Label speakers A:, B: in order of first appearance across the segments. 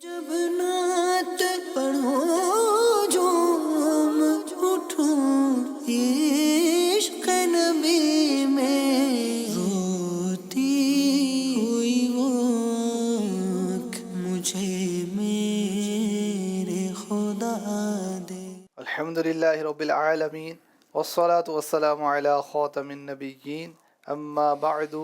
A: جب نعت پڑھو جھوم اٹھوں عشق نبی میں روتی ہوئی وہ آنکھ مجھے میرے خدا دے۔
B: الحمدللہ رب العالمین والصلاة والسلام علی خاتم النبیین اما بعد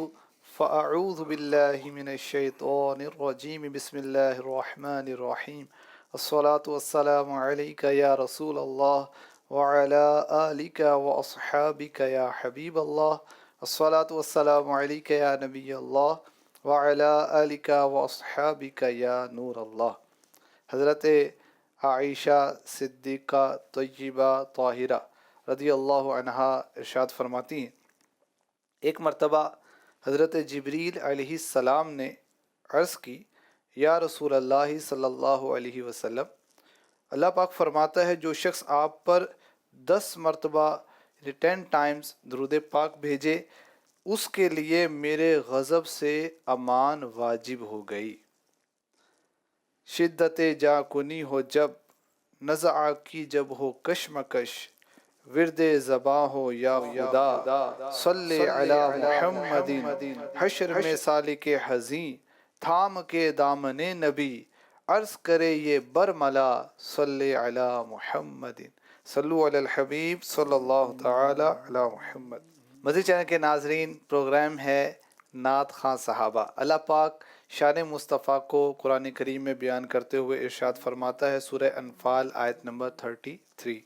B: فاعوذ باللہ من الشیطان الرجیم بسم اللہ الرحمن الرحیم الصلاة والسلام علیک یا رسول اللہ وعلی آلک واصحابک یا حبیب اللہ الصلاة والسلام علیک یا نبی اللہ وعلی آلک واصحابک یا نور اللہ۔ حضرت عائشہ صدیقہ طیبہ طاہرہ رضی اللہ عنہا ارشاد فرماتی ہیں، ایک مرتبہ حضرت جبریل علیہ السلام نے عرض کی، یا رسول اللہ صلی اللہ علیہ وسلم، اللہ پاک فرماتا ہے جو شخص آپ پر 10 مرتبہ 10 ٹائمز درود پاک بھیجے اس کے لیے میرے غضب سے امان واجب ہو گئی۔ شدت جا کنی ہو جب، نزع کی جب ہو کشمکش، ورد زباں ہو یا خدا، صلی علی محمد، حشر میں سالک حزیں، تھام کے دامن نبی، عرض کرے یہ برملا، صلی علی محمد، صلو علی الحبیب صلی اللہ تعالی علی محمد۔ مزید چینل کے ناظرین، پروگرام ہے نعت خواں صحابہ۔ اللہ پاک شان مصطفیٰ کو قرآن کریم میں بیان کرتے ہوئے ارشاد فرماتا ہے، سورہ انفال آیت نمبر 33،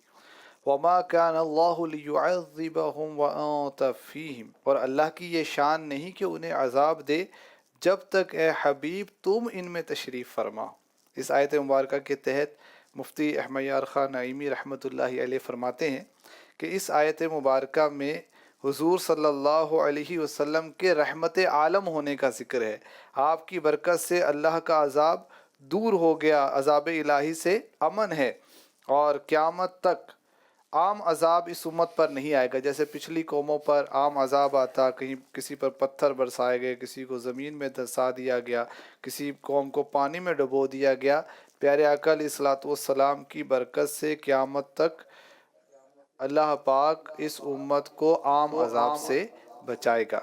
B: وَمَا كَانَ اللَّهُ لِيُعَذِّبَهُمْ وَأَنْتَ فِيهِمْ، اور اللہ کی یہ شان نہیں کہ انہیں عذاب دے جب تک اے حبیب تم ان میں تشریف فرما۔ اس آیت مبارکہ کے تحت مفتی احمد یار خان نعیمی رحمۃ اللہ علیہ فرماتے ہیں کہ اس آیت مبارکہ میں حضور صلی اللہ علیہ وسلم کے رحمت عالم ہونے کا ذکر ہے۔ آپ کی برکت سے اللہ کا عذاب دور ہو گیا، عذاب الہی سے امن ہے، اور قیامت تک عام عذاب اس امت پر نہیں آئے گا۔ جیسے پچھلی قوموں پر عام عذاب آتا، کہیں کسی پر پتھر برسائے گئے، کسی کو زمین میں دھسا دیا گیا، کسی قوم کو پانی میں ڈبو دیا گیا، پیارے آقا علیہ الصلوۃ والسلام کی برکت سے قیامت تک اللہ پاک اس امت کو عام عذاب سے بچائے گا۔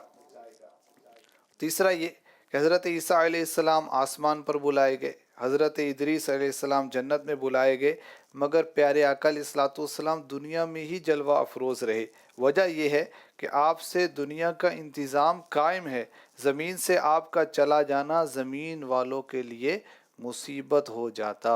B: تیسرا یہ کہ حضرت عیسیٰ علیہ السلام آسمان پر بلائے گئے، حضرت ادریس علیہ السلام جنت میں بلائے گئے، مگر پیارے آقا علیہ الصلوۃ والسلام دنیا میں ہی جلوہ افروز رہے۔ وجہ یہ ہے کہ آپ سے دنیا کا انتظام قائم ہے، زمین سے آپ کا چلا جانا زمین والوں کے لیے مصیبت ہو جاتا۔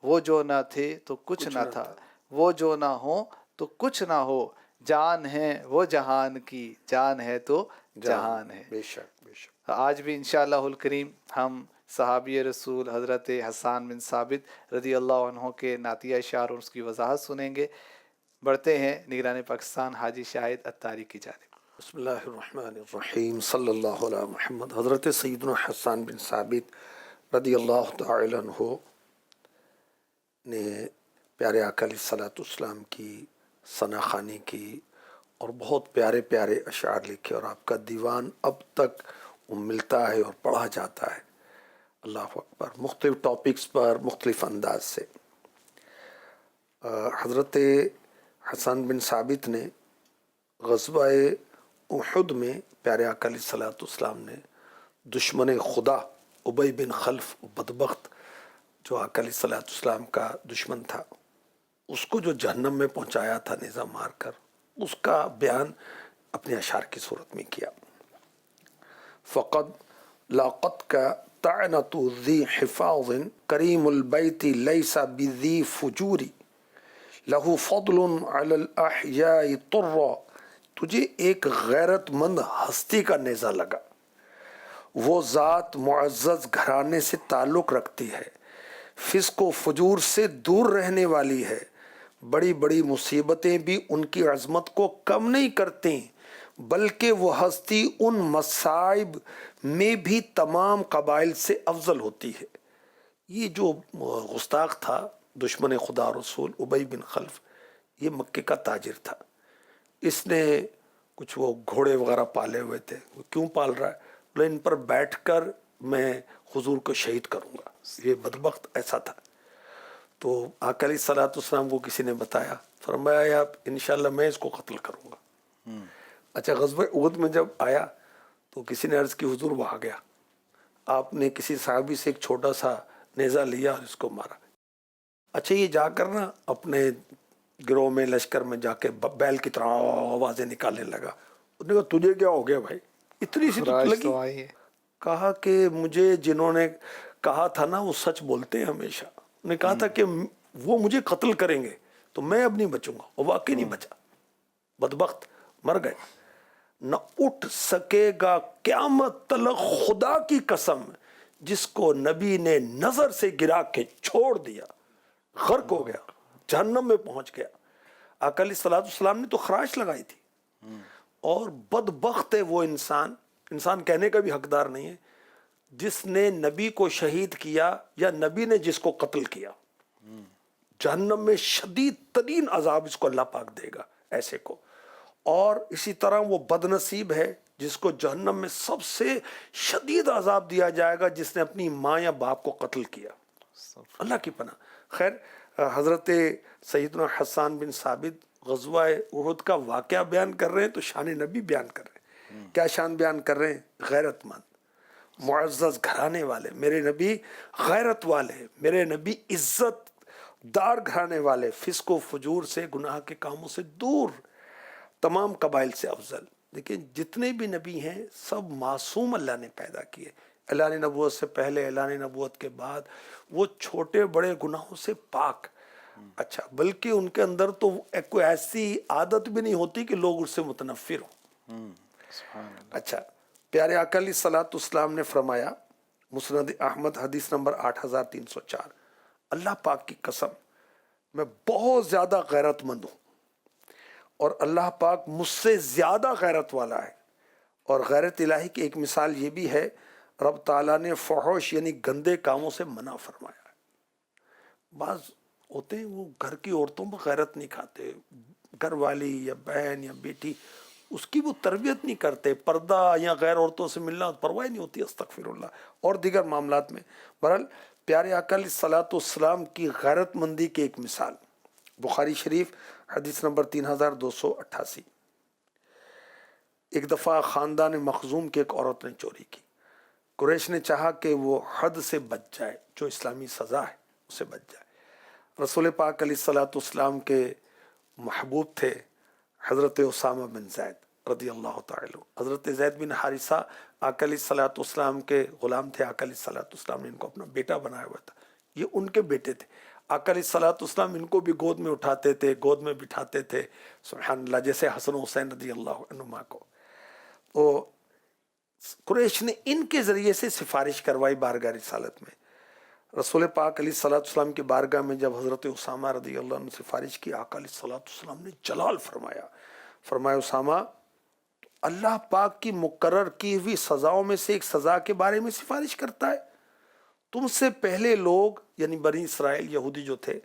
B: وہ جو نہ تھے تو کچھ نہ تھا، وہ جو نہ ہو تو کچھ نہ ہو، جان ہے وہ جہان کی، جان ہے تو جہان ہے۔
C: بے شک بے شک۔
B: آج بھی انشاءاللہ الکریم ہم صحابی رسول حضرت حسان بن ثابت رضی اللہ عنہ کے نعتیہ اشعار اور اس کی وضاحت سنیں گے۔ بڑھتے ہیں نگران پاکستان حاجی شاہد اتاری کی جانب۔
C: بسم اللہ الرحمن الرحیم، صلی اللہ علی محمد۔ حضرت سیدنا حسان بن ثابت رضی اللہ تعالی عنہ نے پیارے آقا علیہ الصلوۃ والسلام کی ثنا خوانی کی اور بہت پیارے پیارے اشعار لکھے، اور آپ کا دیوان اب تک ملتا ہے اور پڑھا جاتا ہے۔ اللہ اکبر۔ مختلف ٹاپکس پر مختلف انداز سے حضرت حسان بن ثابت نے غزوہ احد میں پیارے آقا علیہ الصلوۃ والسلام نے دشمن خدا ابی بن خلف بدبخت جو آقا علیہ الصلوۃ والسلام کا دشمن تھا، اس کو جو جہنم میں پہنچایا تھا نیزہ مار کر، اس کا بیان اپنے اشعار کی صورت میں کیا۔ فقد لاقت کا طعنت ذی حفاظ کریم البیت لیس بذی فجوری لہو فضل علی الاحیاء طرا، تجھے ایک غیرت مند ہستی کا نیزہ لگا، وہ ذات معزز گھرانے سے تعلق رکھتی ہے، فسق و فجور سے دور رہنے والی ہے، بڑی بڑی مصیبتیں بھی ان کی عظمت کو کم نہیں کرتی، بلکہ وہ ہستی ان مصائب میں بھی تمام قبائل سے افضل ہوتی ہے۔ یہ جو گستاخ تھا دشمن خدا رسول ابی بن خلف، یہ مکے کا تاجر تھا۔ اس نے کچھ وہ گھوڑے وغیرہ پالے ہوئے تھے۔ وہ کیوں پال رہا ہے؟ ان پر بیٹھ کر میں حضور کو شہید کروں گا. یہ بدبخت ایسا تھا. تو آقا علیہ الصلوۃ والسلام کو کسی نے بتایا, فرمایا آپ انشاءاللہ میں اس کو قتل کروں گا. اچھا, غزوہ احد میں جب آیا تو کسی نے عرض کی حضور وہ آ گیا, آپ نے کسی صحابی سے ایک چھوٹا سا نیزہ لیا اور اس کو مارا. اچھا, یہ جا کر نا اپنے گروہ میں لشکر میں جا کے بیل کی طرح آوازیں نکالنے لگا. اس نے کہا تجھے کیا ہو گیا بھائی, اتنی سی تو
B: راج
C: لگی.
B: تو آئی ہے.
C: کہا کہ مجھے جنہوں نے کہا تھا نا وہ سچ بولتے ہیں ہمیشہ, نے کہا تھا کہ وہ مجھے قتل کریں گے تو میں اب نہیں بچوں گا, اور واقعی نہیں بچا, بدبخت مر گئے. نہ اٹھ سکے گا قیامت تلک خدا کی قسم جس کو نبی نے نظر سے گرا کے چھوڑ دیا, غرق ہو گیا, جہنم میں پہنچ گیا. آقا علیہ الصلوۃ والسلام نے تو خراش لگائی تھی. اور بدبخت ہے وہ انسان کہنے کا بھی حقدار نہیں ہے جس نے نبی کو شہید کیا یا نبی نے جس کو قتل کیا. جہنم میں شدید ترین عذاب اس کو اللہ پاک دے گا ایسے کو. اور اسی طرح وہ بد نصیب ہے جس کو جہنم میں سب سے شدید عذاب دیا جائے گا جس نے اپنی ماں یا باپ کو قتل کیا. اللہ کی پناہ. خیر, حضرت سیدنا حسان بن ثابت غزوہ احد کا واقعہ بیان کر رہے ہیں تو شان نبی بیان کر رہے ہیں. کیا شان بیان کر رہے ہیں؟ غیرت مند, معزز گھرانے والے. میرے نبی غیرت والے, میرے نبی عزت دار گھرانے والے, فسق و فجور سے, گناہ کے کاموں سے دور, تمام قبائل سے افضل. دیکھیں جتنے بھی نبی ہیں سب معصوم اللہ نے پیدا کیے. اعلان نبوت سے پہلے, اعلان نبوت کے بعد, وہ چھوٹے بڑے گناہوں سے پاک. اچھا, بلکہ ان کے اندر تو کوئی ایسی عادت بھی نہیں ہوتی کہ لوگ اس سے متنفر ہوں. اچھا, پیارے آقا علیہ الصلوۃ والسلام نے فرمایا, مسند احمد حدیث نمبر 8304, اللہ پاک کی قسم میں بہت زیادہ غیرت مند ہوں اور اللہ پاک مجھ سے زیادہ غیرت والا ہے. اور غیرت الہی کی ایک مثال یہ بھی ہے, رب تعالیٰ نے فحش یعنی گندے کاموں سے منع فرمایا ہے. بعض ہوتے ہیں وہ گھر کی عورتوں پر غیرت نہیں کھاتے, گھر والی یا بہن یا بیٹی اس کی وہ تربیت نہیں کرتے, پردہ یا غیر عورتوں سے ملنا پرواہ نہیں ہوتی, استغفر اللہ, اور دیگر معاملات میں. بہرحال پیارے آقا علیہ الصلوۃ والسلام کی غیرت مندی کی ایک مثال, بخاری شریف حدیث نمبر 3288. ایک دفعہ خاندان مخزوم کی ایک عورت نے چوری کی. قریش نے چاہا کہ وہ حد سے بچ جائے, جو اسلامی سزا ہے اسے بچ جائے. رسول پاک علیہ الصلوۃ والسلام کے محبوب تھے حضرت اسامہ بن زید رضی اللہ تعالی. حضرت زید بن حارثہ آقا علیہ الصلوۃ والسلام کے غلام تھے. آقا علیہ الصلوۃ والسلام نے ان کو اپنا بیٹا بنایا ہوا تھا, یہ ان کے بیٹے تھے. آقا علیہ الصلوۃ والسلام ان کو بھی گود میں اٹھاتے تھے, گود میں بٹھاتے تھے, سبحان اللہ, جیسے حسن و حسین رضی اللہ عنہما کو. تو قریش نے ان کے ذریعے سے سفارش کروائی بارگاہ رسالت میں. رسول پاک علیہ الصلوۃ والسلام کی بارگاہ میں جب حضرت اسامہ رضی اللہ عنہ نے سفارش کی, آقا علیہ الصلوۃ والسلام نے جلال فرمایا اسامہ اللہ پاک کی مقرر کی ہوئی سزاؤں میں سے ایک سزا کے بارے میں سفارش کرتا ہے. تم سے پہلے لوگ یعنی بنی اسرائیل یہودی جو تھے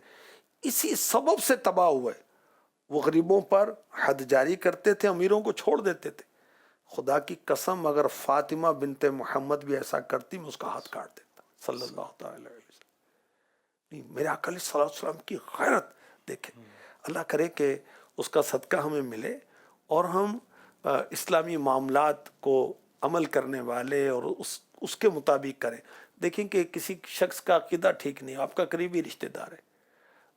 C: اسی سبب سے تباہ ہوئے. وہ غریبوں پر حد جاری کرتے تھے, امیروں کو چھوڑ دیتے تھے. خدا کی قسم اگر فاطمہ بنت محمد بھی ایسا کرتی میں اس کا ہاتھ کاٹ دیتا صلی اللہ تعالی علیہ وسلم. میرے آقا علیہ الصلوۃ والسلام کی غیرت دیکھیں. اللہ کرے کہ اس کا صدقہ ہمیں ملے اور ہم اسلامی معاملات کو عمل کرنے والے اور اس کے مطابق کریں. دیکھیں کہ کسی شخص کا عقیدہ ٹھیک نہیں, آپ کا قریبی رشتہ دار ہے,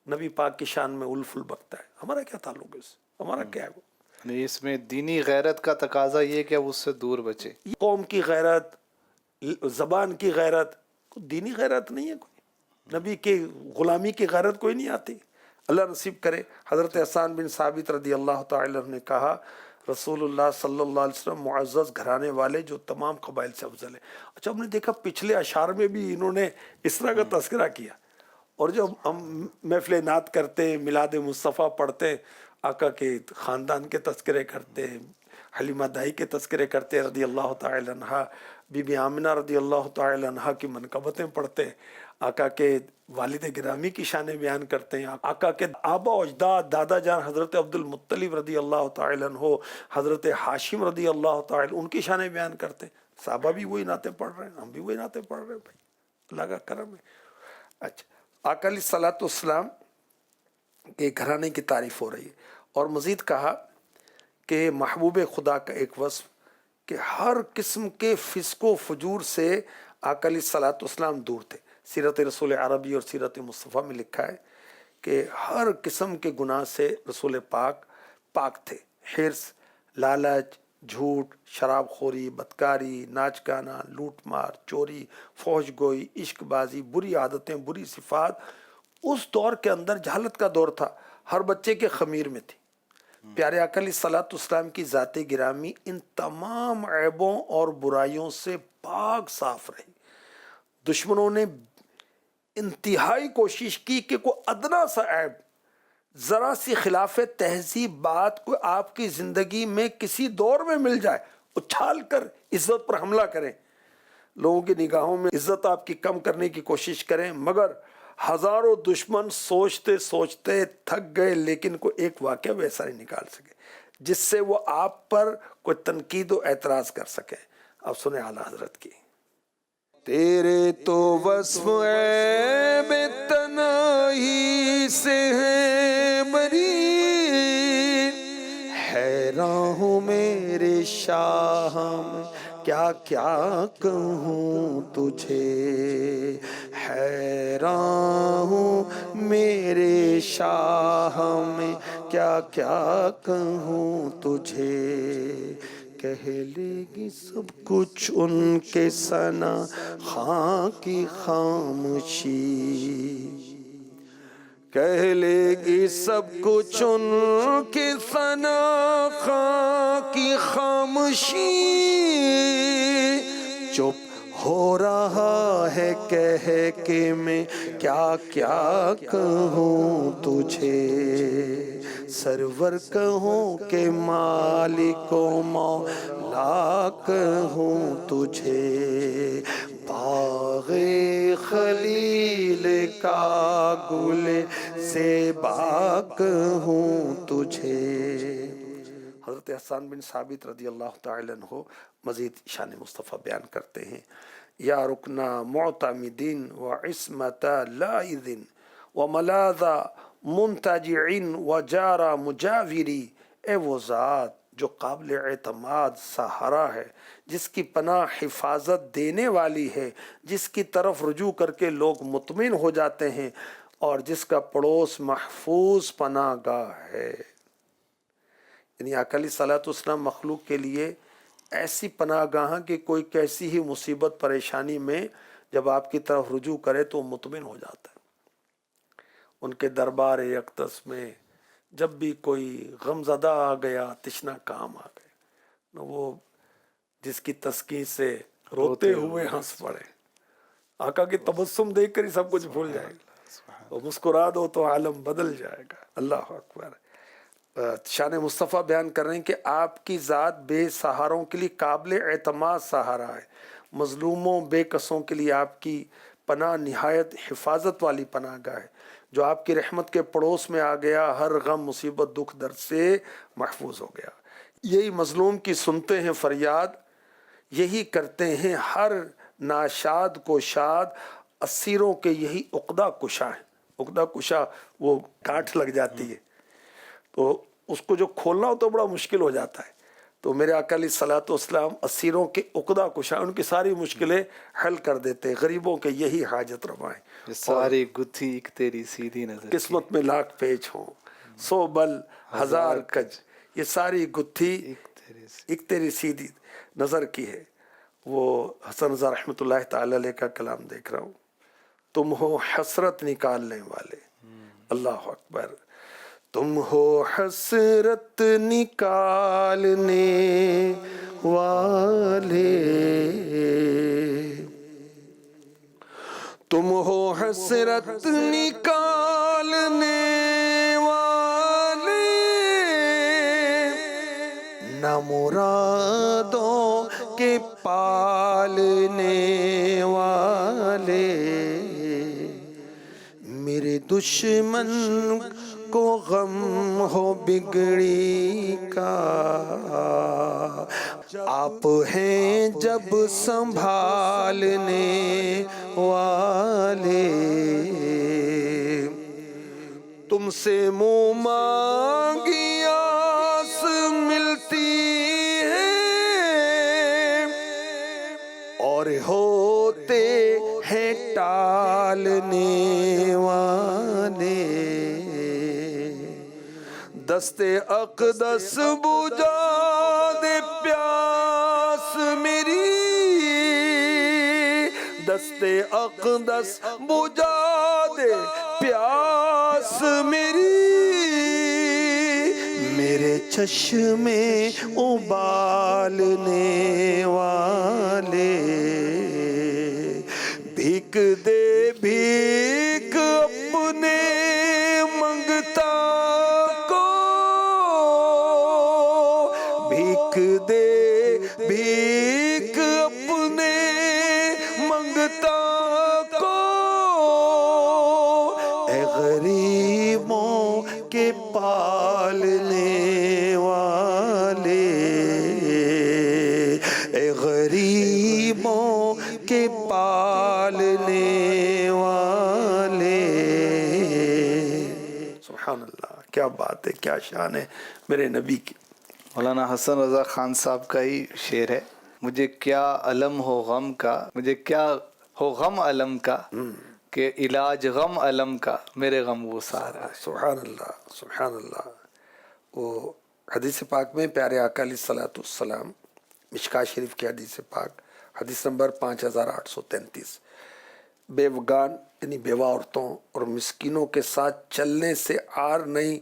C: نبی پاک کی شان میں الفل بکتا ہے, ہمارا کیا تعلق ہے اس سے, ہمارا کیا ہے وہ.
B: اس میں دینی غیرت کا تقاضا یہ کہ اب اس سے دور بچے.
C: قوم کی غیرت, زبان کی غیرت, دینی غیرت نہیں ہے کوئی, نبی کے غلامی کی غیرت کوئی نہیں آتی. اللہ نصیب کرے. حضرت حسان بن ثابت رضی اللہ تعالی عنہ نے کہا رسول اللہ صلی اللہ علیہ وسلم معزز گھرانے والے جو تمام قبائل سے افضل ہے. اچھا, ہم نے دیکھا پچھلے اشعار میں بھی انہوں نے اس طرح کا تذکرہ کیا, اور جب ہم محفل نعت کرتے, میلاد مصطفیٰ پڑھتے, آقا کے خاندان کے تذکرے کرتے, حلیمہ دائی کے تذکرے کرتے رضی اللہ تعالی عنہ, بی بی آمنہ رضی اللہ تعالی عنہ کی منقبتیں پڑھتے, آقا کے والد گرامی کی شانیں بیان کرتے ہیں, آقا کے آبا و اجداد دادا جان حضرت عبد المطلب رضی اللہ تعالی عنہ, حضرت ہاشم رضی اللہ تعالی ان کی شانیں بیان کرتے ہیں. صحابہ بھی وہی نعتیں پڑھ رہے ہیں، ہم بھی وہی نعتیں پڑھ رہے ہیں بھائی، اللہ کا کرم ہے۔ اچھا، آقا علیہ الصلوۃ والسلام کے گھرانے کی تعریف ہو رہی ہے، اور مزید کہا کہ محبوب خدا کا ایک وصف کہ ہر قسم کے فسق و فجور سے آقا علیہ الصلوۃ والسلام دور تھے۔ سیرت رسول عربی اور سیرت مصطفیٰ میں لکھا ہے کہ ہر قسم کے گناہ سے رسول پاک تھے۔ حرص، لالچ، جھوٹ، شراب خوری، بدکاری، ناچ گانا، لوٹ مار، چوری، فحش گوئی، عشق بازی، بری عادتیں، بری صفات اس دور کے اندر جہالت کا دور تھا، ہر بچے کے خمیر میں تھی۔ پیارے آقا علیہ الصلوۃ والسلام کی ذات گرامی ان تمام عیبوں اور برائیوں سے پاک صاف رہی۔ دشمنوں نے انتہائی کوشش کی کہ کوئی ادنا سا عیب، ذرا سی خلاف تہذیب بات کو آپ کی زندگی میں کسی دور میں مل جائے، اچھال کر عزت پر حملہ کریں، لوگوں کی نگاہوں میں عزت آپ کی کم کرنے کی کوشش کریں، مگر ہزاروں دشمن سوچتے سوچتے تھک گئے لیکن کوئی ایک واقعہ ویسا نہیں نکال سکے جس سے وہ آپ پر کوئی تنقید و اعتراض کر سکے۔ اب سنیں اعلیٰ حضرت کی۔ تیرے تو وصف عیب تنہی سے ہے بری، حیران ہوں میرے شاہ میں کیا کیا کہوں تجھے، حیران ہوں میرے شاہ میں کیا کیا کہوں تجھے، کہہ لے گی سب کچھ ان کے ثنا خاں کی خاموشی، کہہ لے گی سب کچھ ان کے ثنا خاں کی خاموشی، چپ ہو رہا ہے کہہ کے میں کیا کیا کہوں تجھے، سرور کہوں کہ مالک و مولا کہوں تجھے، باغ خلیل کا گل زیبا کہوں تجھے۔ حضرت حسان بن ثابت رضی اللہ تعالی عنہ مزید شان مصطفیٰ بیان کرتے ہیں، یا رکنا معتمدین و عصمت لائذ و ملاذ منتجعین و جارا مجاوری، اے وہ ذات جو قابل اعتماد سہارا ہے، جس کی پناہ حفاظت دینے والی ہے، جس کی طرف رجوع کر کے لوگ مطمئن ہو جاتے ہیں، اور جس کا پڑوس محفوظ پناہ گاہ ہے۔ یعنی آقا علیہ الصلوۃ والسلام مخلوق کے لیے ایسی پناہ گاہ کہ کوئی کیسی ہی مصیبت پریشانی میں جب آپ کی طرف رجوع کرے تو مطمئن ہو جاتا ہے۔ ان کے دربار اقدس میں جب بھی کوئی غم زدہ آ گیا، تشنا کام آ گیا، نہ وہ جس کی تسکین سے روتے ہوئے ہنس پڑے، آقا کی تبسم دیکھ کر ہی سب کچھ بھول جائے گا، وہ مسکرا دو تو عالم بدل جائے گا۔ اللہ اکبر۔ شان مصطفیٰ بیان کر رہے ہیں کہ آپ کی ذات بے سہاروں کے لیے قابل اعتماد سہارا ہے، مظلوموں بے کسوں کے لیے آپ کی پناہ نہایت حفاظت والی پناہ گاہ ہے۔ جو آپ کی رحمت کے پڑوس میں آ گیا ہر غم مصیبت دکھ درد سے محفوظ ہو گیا۔ یہی مظلوم کی سنتے ہیں فریاد، یہی کرتے ہیں ہر ناشاد کو شاد، اسیروں کے یہی عقدہ کشا ہیں۔ عقدہ کشا وہ گانٹھ لگ جاتی ہے تو اس کو جو کھولنا ہو تو بڑا مشکل ہو جاتا ہے، تو میرے آقا علیہ الصلوۃ والسلام اسیروں کے عقدہ کشا، ان کی ساری مشکلیں حل کر دیتے، غریبوں کے یہی حاجت روا ہیں۔
B: ساری گتھی ایک تیری سیدھی نظر،
C: قسمت میں لاکھ پیچ ہوں، سو بل ہزار کج، یہ ساری گتھی ایک تیری سیدھی نظر کی ہے۔ وہ حسن رضا رحمۃ اللہ تعالی علیہ کا کلام دیکھ رہا ہوں، تم ہو حسرت نکالنے والے، اللہ اکبر، تم ہو حسرت نکالنے والے، تم ہو حسرت نکالنے والے، نہ مرادوں کے پالنے والے، میرے دشمن کو غم ہو بگڑی کا، آپ ہیں جب سنبھالنے والے، تم سے منہ مانگی آس ملتی ہے، اور ہوتے ہیں ٹالنے والے، دستے اقدس بجھا دے پیاس میری، دستے اقدس بجھا دے پیاس میری، میرے چشمے ابالنے والے، بھیک دے بھیک اپنے منگتا کو، بھیک دے بھیک اپنے منگتا کو، اے غریبوں کے پالنے والے، اے غریبوں کے پالنے والے۔ سبحان اللہ، کیا بات ہے، کیا شان ہے میرے نبی کی۔
B: مولانا حسن رضا خان صاحب کا ہی شعر ہے، مجھے کیا علم ہو غم کا، مجھے کیا ہو غم علم کا، کہ علاج غم علم کا میرے غم وہ سارا ہے۔
C: سبحان اللہ، سبحان اللہ۔ وہ حدیث پاک میں پیارے آقا علیہ الصلوۃ والسلام، مشکاۃ شریف کی حدیث پاک، حدیث نمبر 5833، بیوگان یعنی بیوہ عورتوں اور مسکینوں کے ساتھ چلنے سے عار نہیں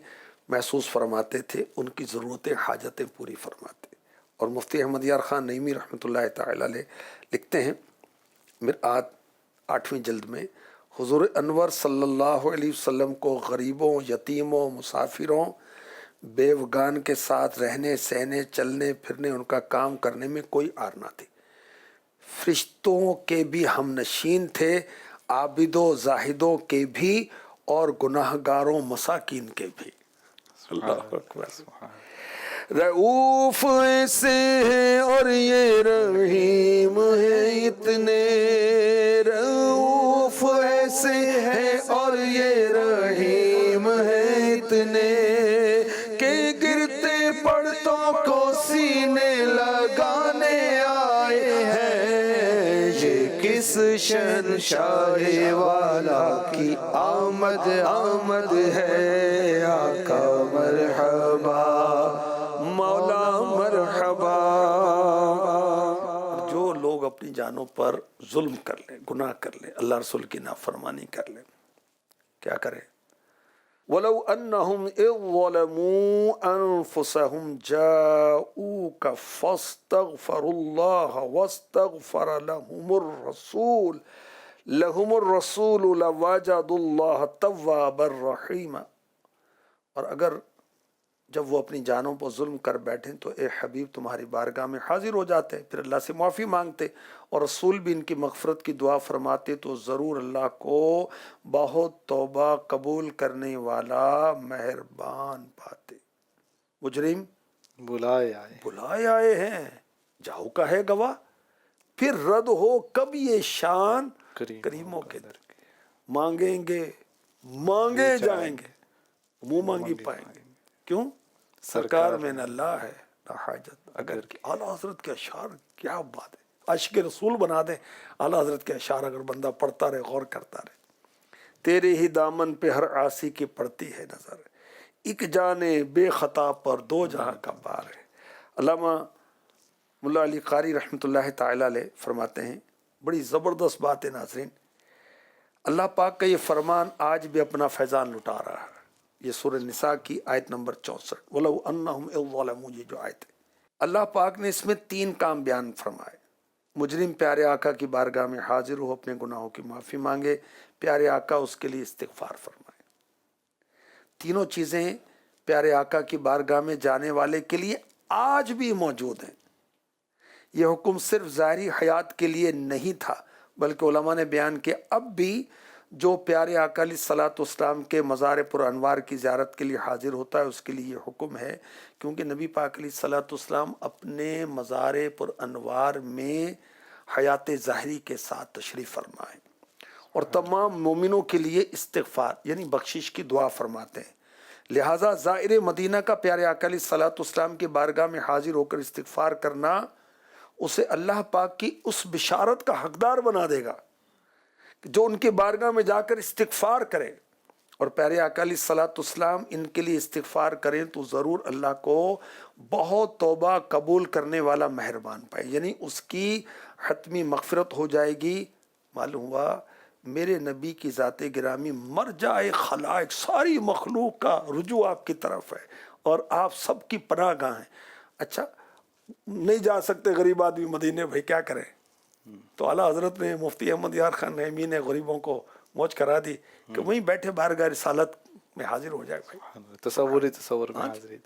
C: محسوس فرماتے تھے، ان کی ضرورتیں حاجتیں پوری فرماتے۔ اور مفتی احمد یار خان نعیمی رحمۃ اللہ تعالی علیہ لکھتے ہیں مرآت 8ویں جلد میں، حضور انور صلی اللہ علیہ وسلم کو غریبوں، یتیموں، مسافروں، بیوگان کے ساتھ رہنے، سہنے، چلنے پھرنے، ان کا کام کرنے میں کوئی عار نہ تھی۔ فرشتوں کے بھی ہم نشین تھے، عابدوں زاہدوں کے بھی، اور گناہ گاروں مساکین کے بھی۔ اللہ اکبر۔ رؤوف ایسے ہیں اور یہ رحیم ہے اتنے، رؤوف ایسے ہیں اور یہ رحیم ہے اتنے، کہ گرتے پڑتوں کو سینے لگانے آئے ہیں، یہ کس شہنشاہ والا کی آمد آمد ہے، آقا مرحبا مولا مرحبا۔ جو لوگ اپنی جانوں پر ظلم کر لیں، گناہ کر لیں، اللہ رسول کی نافرمانی کر لیں، کیا کریں؟ وَلَوْ أَنَّهُمْ إِذْ ظَلَمُوا أَنفُسَهُمْ جَاءُوكَ فَاسْتَغْفَرُوا اللَّهَ وَاسْتَغْفَرَ لَهُمُ الرَّسُولُ لَوَجَدُوا اللَّهَ تَوَّابًا رَحِيمًا۔ اور اگر جب وہ اپنی جانوں پر ظلم کر بیٹھیں تو اے حبیب تمہاری بارگاہ میں حاضر ہو جاتے، پھر اللہ سے معافی مانگتے، اور رسول بھی ان کی مغفرت کی دعا فرماتے، تو ضرور اللہ کو بہت توبہ قبول کرنے والا مہربان پاتے۔ مجرم بلائے آئے ہیں، جاؤ کا ہے گواہ، پھر رد ہو کب یہ شان کریموں کے در، مانگیں گے مانگے جائیں گے، منہ مانگی پائیں گے۔ کیوں؟ سرکار میں نہ اللہ ہے نہ حاجت۔ اگر اعلیٰ حضرت کے اشعار، کیا بات ہے، عاشق رسول بنا دیں اعلیٰ حضرت کے اشعار، اگر بندہ پڑھتا رہے، غور کرتا رہے۔ تیرے ہی دامن پہ ہر عاصی کی پڑتی ہے نظر، ایک جانے بے خطا پر دو جہاں کا بار ہے۔ علامہ ملا علی قاری رحمۃ اللہ تعالی علیہ فرماتے ہیں، بڑی زبردست بات ہے ناظرین، اللہ پاک کا یہ فرمان آج بھی اپنا فیضان لٹا رہا ہے۔ یہ سورہ نساء کی آیت نمبر 64، وَلَوْ أَنَّهُمْ إِذْ ظَلَمُوا، یہ جو آیت ہے، اللہ پاک نے اس میں 3 کام بیان فرمائے۔ مجرم پیارے آقا کی بارگاہ میں حاضر ہو، اپنے گناہوں کی معافی مانگے، پیارے آقا اس کے لیے استغفار فرمائے۔ تینوں چیزیں پیارے آقا کی بارگاہ میں جانے والے کے لیے آج بھی موجود ہیں۔ یہ حکم صرف ظاہری حیات کے لیے نہیں تھا، بلکہ علماء نے بیان کیا اب بھی جو پیارے آقا علیہ الصلوۃ والسلام کے مزار پر انوار کی زیارت کے لیے حاضر ہوتا ہے اس کے لیے یہ حکم ہے، کیونکہ نبی پاک علیہ الصلوۃ والسلام اپنے مزار پر انوار میں حیات ظاہری کے ساتھ تشریف فرما ہے اور تمام مومنوں کے لیے استغفار یعنی بخشش کی دعا فرماتے ہیں۔ لہٰذا زائر مدینہ کا پیارے آقا علیہ الصلوۃ والسلام کی بارگاہ میں حاضر ہو کر استغفار کرنا اسے اللہ پاک کی اس بشارت کا حقدار بنا دے گا جو ان کے بارگاہ میں جا کر استغفار کرے، اور پیارے آقا علیہ الصلوۃ والسلام ان کے لیے استغفار کریں تو ضرور اللہ کو بہت توبہ قبول کرنے والا مہربان پائے، یعنی اس کی حتمی مغفرت ہو جائے گی۔ معلوم ہوا میرے نبی کی ذات گرامی مرجع خلائق، ساری مخلوق کا رجوع آپ کی طرف ہے اور آپ سب کی پناہ گاہ ہیں۔ اچھا نہیں جا سکتے غریب آدمی مدینے، بھائی کیا کریں؟ تو اعلیٰ حضرت نے مفتی احمد یار خان نعیمی نے غریبوں کو موج کرا دی کہ وہیں بیٹھے بارگاہ رسالت میں حاضر ہو جائے۔ بھائی
B: تصور میں حاضری تھی۔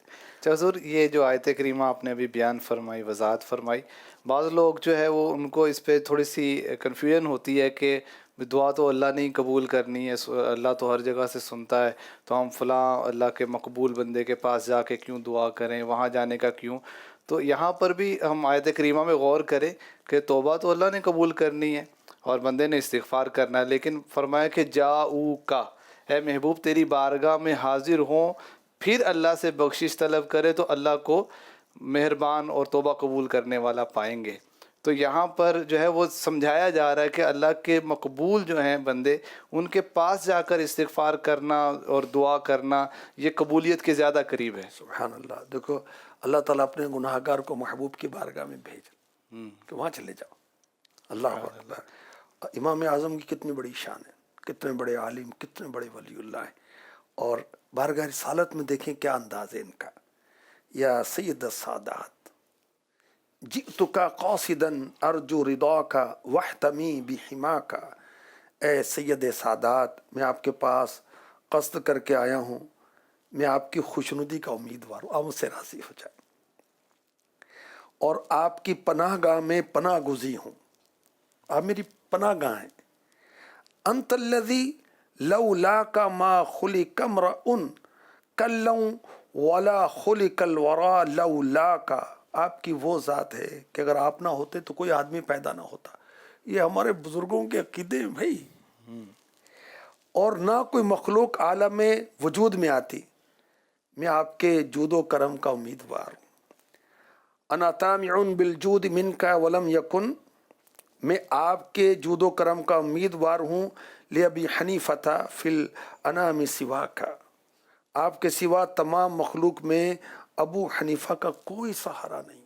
B: اچھا حضور، یہ جو آیت کریمہ آپ نے ابھی بیان فرمائی، وضاحت فرمائی، بعض لوگ جو ہے وہ ان کو اس پہ تھوڑی سی کنفیوژن ہوتی ہے کہ دعا تو اللہ نے ہی قبول کرنی ہے، اللہ تو ہر جگہ سے سنتا ہے، تو ہم فلاں اللہ کے مقبول بندے کے پاس جا کے کیوں دعا کریں، وہاں جانے کا کیوں؟ تو یہاں پر بھی ہم آیت کریمہ میں غور کریں کہ توبہ تو اللہ نے قبول کرنی ہے اور بندے نے استغفار کرنا ہے، لیکن فرمایا کہ جاؤ کا، اے محبوب تیری بارگاہ میں حاضر ہوں، پھر اللہ سے بخشش طلب کرے تو اللہ کو مہربان اور توبہ قبول کرنے والا پائیں گے۔ تو یہاں پر جو ہے وہ سمجھایا جا رہا ہے کہ اللہ کے مقبول جو ہیں بندے، ان کے پاس جا کر استغفار کرنا اور دعا کرنا یہ قبولیت کے زیادہ قریب ہے۔
C: سبحان اللہ۔ دیکھو اللہ تعالیٰ اپنے گناہ گار کو محبوب کی بارگاہ میں بھیج کہ وہاں چلے جاؤ۔ اللہ اکبر۔ امام اعظم کی کتنی بڑی شان ہے، کتنے بڑے عالم، کتنے بڑے ولی اللہ ہیں، اور بارگاہ رسالت میں دیکھیں کیا انداز ہے ان کا۔ یا سید السادات جئتک قاصدا ارجو رضاک واحتمی بحماک، اے سید سادات میں آپ کے پاس قصد کر کے آیا ہوں، میں آپ کی خوشنودی کا امیدوار ہوں، آپ مجھ سے راضی ہو جائیں، اور آپ کی پناہ گاہ میں پناہ گزی ہوں، آپ میری پناہ گاہ ہیں۔ انت الذی لولاک ما خلق امرؤ کلا ولا خلق الورا لولاک، آپ کی وہ ذات ہے کہ اگر آپ نہ ہوتے تو کوئی آدمی پیدا نہ ہوتا۔ یہ ہمارے بزرگوں کے عقیدے ہیں بھائی، اور نہ کوئی مخلوق عالم وجود میں آتی، میں آپ کے جود و کرم کا امیدوار ہوں۔ انا طامع بالجود منک ولم یکن، میں آپ کے جود و کرم کا امیدوار ہوں۔ لأبی حنیفۃ فی الانام سواک، آپ کے سوا تمام مخلوق میں ابو حنیفہ کا کوئی سہارا نہیں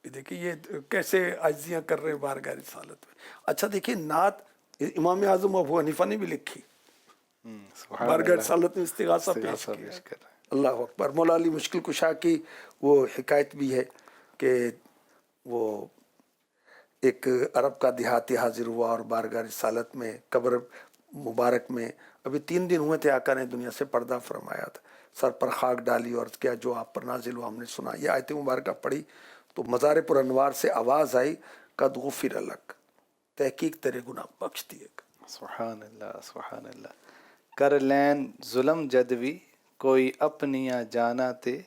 C: ہے۔ دیکھیں یہ کیسے عاجزیاں کر رہے ہیں بارگاہ رسالت میں۔ اچھا دیکھیں نعت امام اعظم ابو حنیفہ نے بھی لکھی، بارگاہ رسالت میں استغاثہ پیش کیا۔ اللہ اکبر۔ مولا علی مشکل کشا کی وہ حکایت بھی ہے کہ وہ ایک عرب کا دیہاتی حاضر ہوا اور بارگاہ رسالت میں قبر مبارک میں ابھی 3 دن ہوئے تھے آقا نے دنیا سے پردہ فرمایا تھا، سر پر خاک ڈالی اور کیا جو آپ پر نازل ہوا ہم نے سنا۔ یہ آیت مبارکہ پڑھی تو مزار پر انوار سے آواز آئی قد غفر لک، تحقیق تیرے گناہ بخش دیے گا۔
B: سبحان اللہ، سبحان اللہ۔ کر لین ظلم جدوی کوئی اپنیاں جانا تے،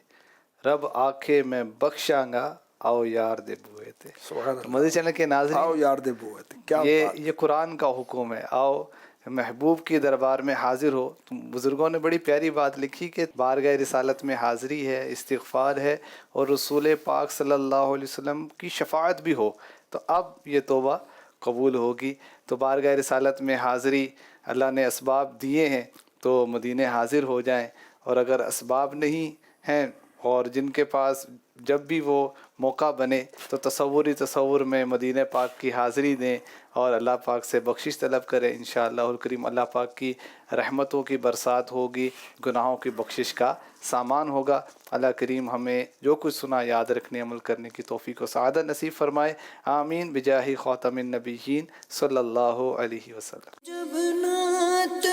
B: رب آکھے میں بخشاں گا آؤ یار دے بوئے تھے۔
C: سبحان اللہ۔
B: مدنی چینل کے ناظرین،
C: آؤ یار دے بوئے تھے، کیا بات۔
B: یہ قرآن کا حکم ہے، آؤ محبوب کی دربار میں حاضر ہو۔ بزرگوں نے بڑی پیاری بات لکھی کہ بارگاہ رسالت میں حاضری ہے، استغفار ہے، اور رسول پاک صلی اللہ علیہ وسلم کی شفاعت بھی ہو تو اب یہ توبہ قبول ہوگی۔ تو بارگاہ رسالت میں حاضری اللہ نے اسباب دیے ہیں تو مدینے حاضر ہو جائیں، اور اگر اسباب نہیں ہیں اور جن کے پاس جب بھی وہ موقع بنے تو تصور میں مدینہ پاک کی حاضری دیں اور اللہ پاک سے بخشش طلب کریں۔ انشاءاللہ الکریم اللہ پاک کی رحمتوں کی برسات ہوگی، گناہوں کی بخشش کا سامان ہوگا۔ اللہ کریم ہمیں جو کچھ سنا یاد رکھنے، عمل کرنے کی توفیق و سعادت نصیب فرمائے، آمین بجاہ خاتم النبیین صلی اللہ علیہ وسلم۔
A: جب نعت